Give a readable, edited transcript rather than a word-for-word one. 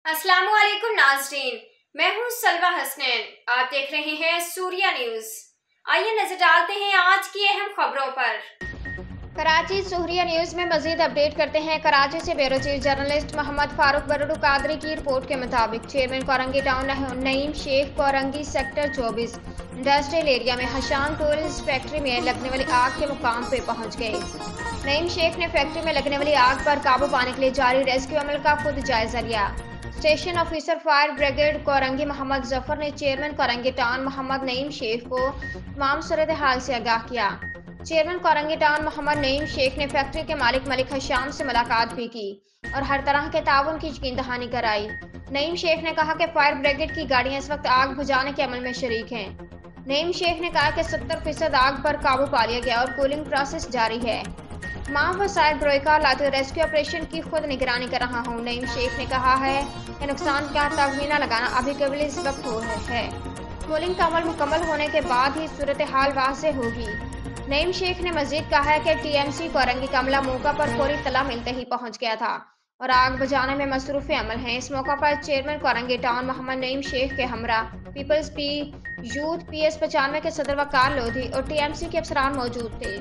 अस्सलाम वालेकुम नाज़रीन, मैं हूँ सलवा हसनैन। आप देख रहे हैं सूर्या न्यूज़। आइए नजर डालते हैं आज की अहम खबरों पर। कराची सूर्या न्यूज़ में मजीद अपडेट करते हैं। कराची से bureau chief journalist Mohammad Farooq Bardu Qadri की रिपोर्ट के मुताबिक chairman Korangi town Naeem Sheikh Korangi sector 24 industrial area में हशाम टूल्स फैक्ट्री में लगने वाली आग के मुकाम पे पहुंच गए। नईम शेख ने फैक्ट्री में लगने वाली आग पर काबू पाने के लिए जारी रेस्क्यू अमल का खुद जायजा लिया। Station officer fire brigade Korangi Mohammad Zafar ने चेयरमैन कोरंगी टाउन मोहम्मद नईम शेख को तमाम सूरत हाल से आगाह किया। चेयरमैन कोरंगी टाउन मोहम्मद नईम शेख ने फैक्ट्री के मालिक मलिक हशाम से मुलाकात भी की और हर तरह के ताउन की यकीन दहानी कराई। नईम शेख ने कहा कि फायर ब्रिगेड की गाड़ियां इस वक्त आग बुझाने के अमल में शरीक हैं। नईम शेख ने कहा कि 70% आग पर काबू पा लिया गया और कूलिंग प्रोसेस जारी है। तमाम वसाइल ब्रोइका लाते रेस्क्यू ऑपरेशन की खुद निगरानी कर रहा हूँ। नईम शेख ने कहा है कि नुकसान का तखमीना लगाना अभी केवल इस वक्त हो है। कूलिंग का अमल मुकम्मल होने के बाद ही सूरत हाल वाज़ेह होगी। नईम शेख ने मजीद कहा है कि टीएमसी कोरंगी का अमला मौका पर फौरी तला मिलते ही पहुंच गया था और आग बुझाने में मसरूफ़ अमल हैं। इस मौका पर चेयरमैन कोरंगी टाउन मोहम्मद नईम शेख के हमरा पीपल्स यूथ PS 95 के सदर वकार लोधी और टीएमसी के अफसरान मौजूद थे।